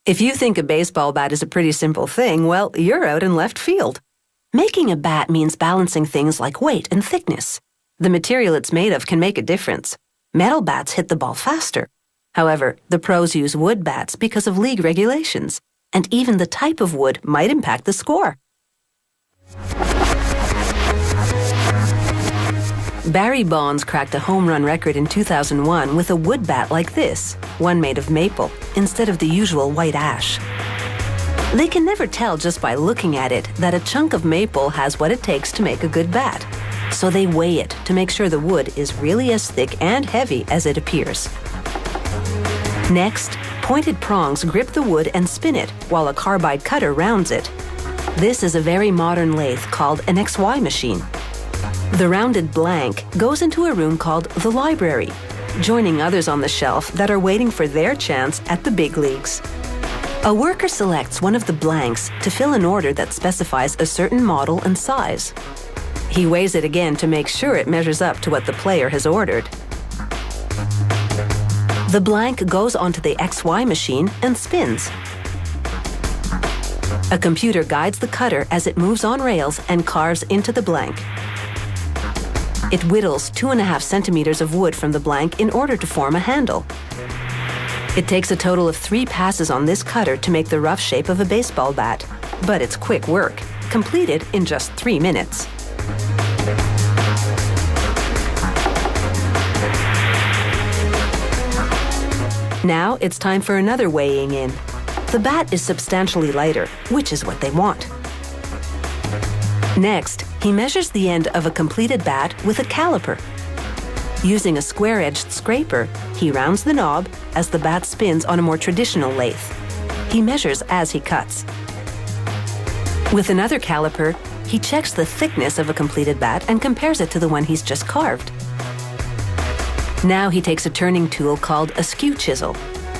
If you think a baseball bat is a pretty simple thing, well, you're out in left field. Making a bat means balancing things like weight and thickness. The material it's made of can make a difference. Metal bats hit the ball faster. However, the pros use wood bats because of league regulations, and even the type of wood might impact the score. Barry Bonds cracked a home run record in 2001 with a wood bat like this, one made of maple, instead of the usual white ash. They can never tell just by looking at it that a chunk of maple has what it takes to make a good bat. So they weigh it to make sure the wood is really as thick and heavy as it appears. Next, pointed prongs grip the wood and spin it, while a carbide cutter rounds it. This is a very modern lathe called an XY machine. The rounded blank goes into a room called the library, joining others on the shelf that are waiting for their chance at the big leagues. A worker selects one of the blanks to fill an order that specifies a certain model and size. He weighs it again to make sure it measures up to what the player has ordered. The blank goes onto the XY machine and spins. A computer guides the cutter as it moves on rails and carves into the blank. It whittles 2.5 centimeters of wood from the blank in order to form a handle. It takes a total of 3 passes on this cutter to make the rough shape of a baseball bat, but it's quick work, completed in just 3 minutes. Now it's time for another weighing in. The bat is substantially lighter, which is what they want. Next, he measures the end of a completed bat with a caliper. Using a square-edged scraper, he rounds the knob as the bat spins on a more traditional lathe. He measures as he cuts. With another caliper, he checks the thickness of a completed bat and compares it to the one he's just carved. Now he takes a turning tool called a skew chisel.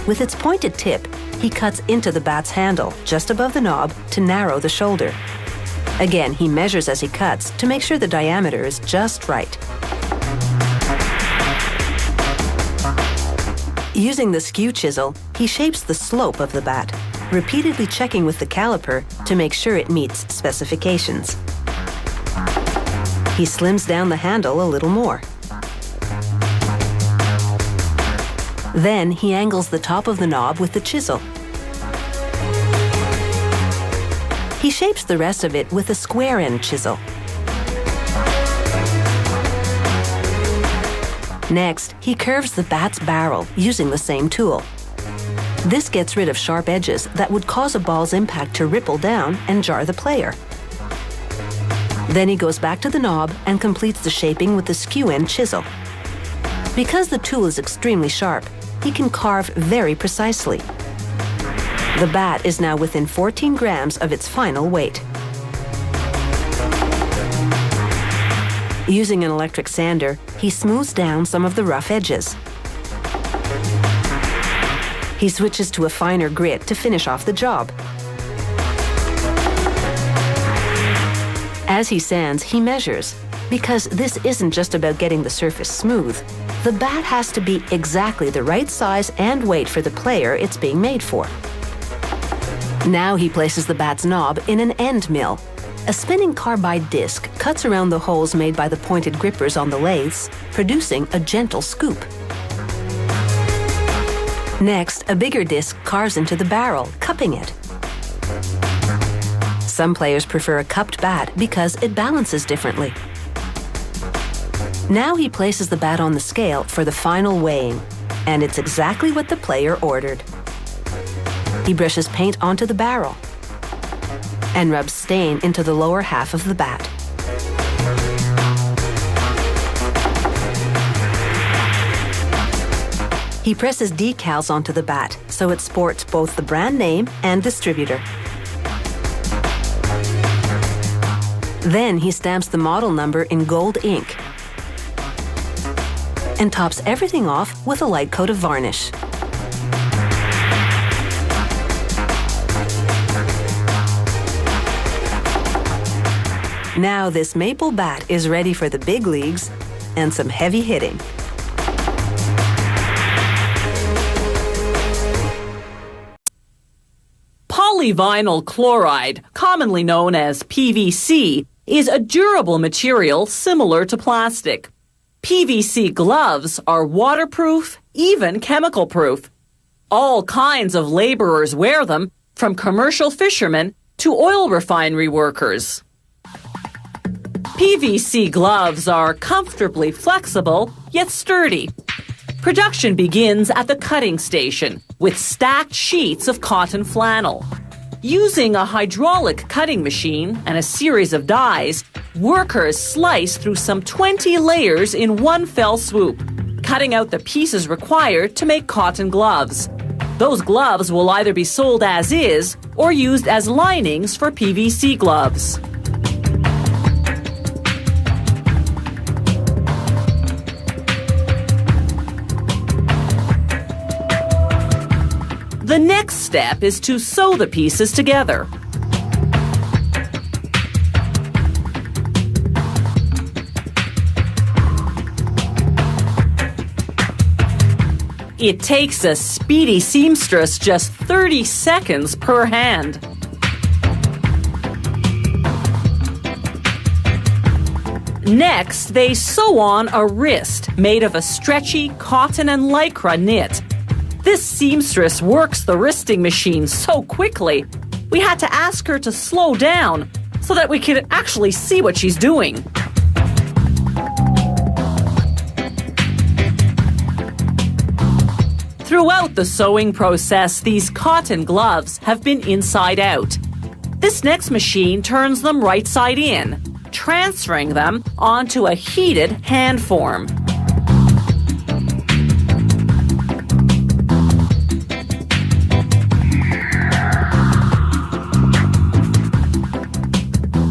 With its pointed tip, he cuts into the bat's handle just above the knob to narrow the shoulder. Again, he measures as he cuts to make sure the diameter is just right. Using the skew chisel, he shapes the slope of the bat, repeatedly checking with the caliper to make sure it meets specifications. He slims down the handle a little more. Then he angles the top of the knob with the chisel. He shapes the rest of it with a square-end chisel. Next, he curves the bat's barrel using the same tool. This gets rid of sharp edges that would cause a ball's impact to ripple down and jar the player. Then he goes back to the knob and completes the shaping with the skew-end chisel. Because the tool is extremely sharp, he can carve very precisely. The bat is now within 14 grams of its final weight. Using an electric sander, he smooths down some of the rough edges. He switches to a finer grit to finish off the job. As he sands, he measures, because this isn't just about getting the surface smooth. The bat has to be exactly the right size and weight for the player it's being made for. Now he places the bat's knob in an end mill. A spinning carbide disc cuts around the holes made by the pointed grippers on the lathes, producing a gentle scoop. Next, a bigger disc carves into the barrel, cupping it. Some players prefer a cupped bat because it balances differently. Now he places the bat on the scale for the final weighing, and it's exactly what the player ordered. He brushes paint onto the barrel and rubs stain into the lower half of the bat. He presses decals onto the bat so it sports both the brand name and distributor. Then he stamps the model number in gold ink and tops everything off with a light coat of varnish. Now this maple bat is ready for the big leagues and some heavy hitting. Polyvinyl chloride, commonly known as PVC, is a durable material similar to plastic. PVC gloves are waterproof, even chemical-proof. All kinds of laborers wear them, from commercial fishermen to oil refinery workers. PVC gloves are comfortably flexible, yet sturdy. Production begins at the cutting station with stacked sheets of cotton flannel. Using a hydraulic cutting machine and a series of dies, workers slice through some 20 layers in one fell swoop, cutting out the pieces required to make cotton gloves. Those gloves will either be sold as is or used as linings for PVC gloves. The next step is to sew the pieces together. It takes a speedy seamstress just 30 seconds per hand. Next, they sew on a wrist made of a stretchy cotton and lycra knit. This seamstress works the wristing machine so quickly, we had to ask her to slow down so that we could actually see what she's doing. Throughout the sewing process, these cotton gloves have been inside out. This next machine turns them right side in, transferring them onto a heated hand form.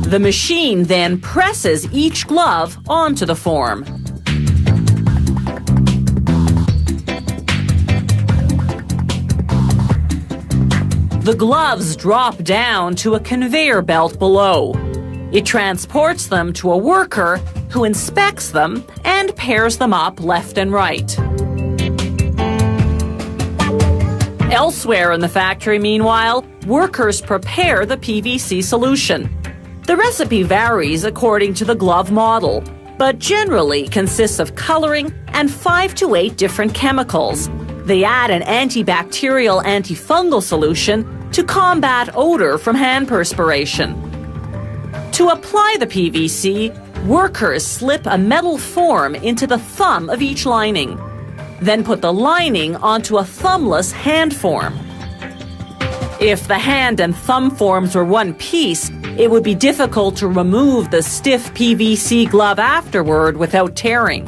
The machine then presses each glove onto the form. The gloves drop down to a conveyor belt below. It transports them to a worker who inspects them and pairs them up left and right. Elsewhere in the factory, meanwhile, workers prepare the PVC solution. The recipe varies according to the glove model, but generally consists of coloring and 5 to 8 different chemicals. They add an antibacterial, antifungal solution to combat odor from hand perspiration. To apply the PVC, workers slip a metal form into the thumb of each lining, then put the lining onto a thumbless hand form. If the hand and thumb forms were one piece, it would be difficult to remove the stiff PVC glove afterward without tearing.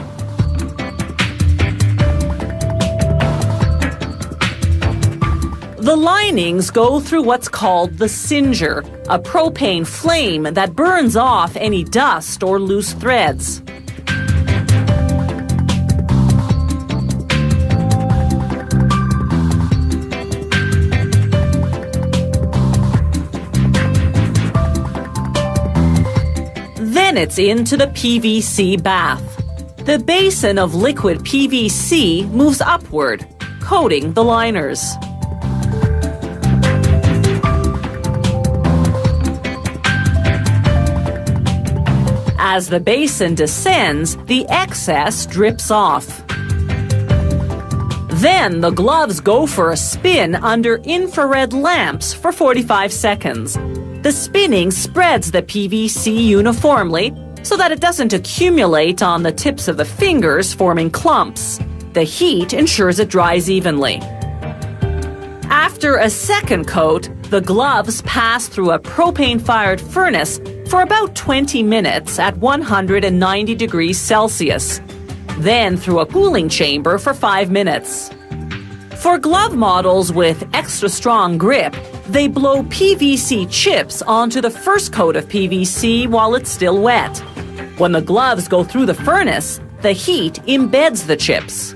The linings go through what's called the singer, a propane flame that burns off any dust or loose threads. Then it's into the PVC bath. The basin of liquid PVC moves upward, coating the liners. As the basin descends, the excess drips off. Then the gloves go for a spin under infrared lamps for 45 seconds. The spinning spreads the PVC uniformly so that it doesn't accumulate on the tips of the fingers, forming clumps. The heat ensures it dries evenly. After a second coat, the gloves pass through a propane-fired furnace for about 20 minutes at 190 degrees Celsius, then through a cooling chamber for 5 minutes. For glove models with extra strong grip, they blow PVC chips onto the first coat of PVC while it's still wet. When the gloves go through the furnace, the heat embeds the chips.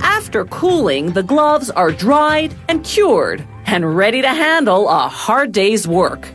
After cooling, the gloves are dried and cured and ready to handle a hard day's work.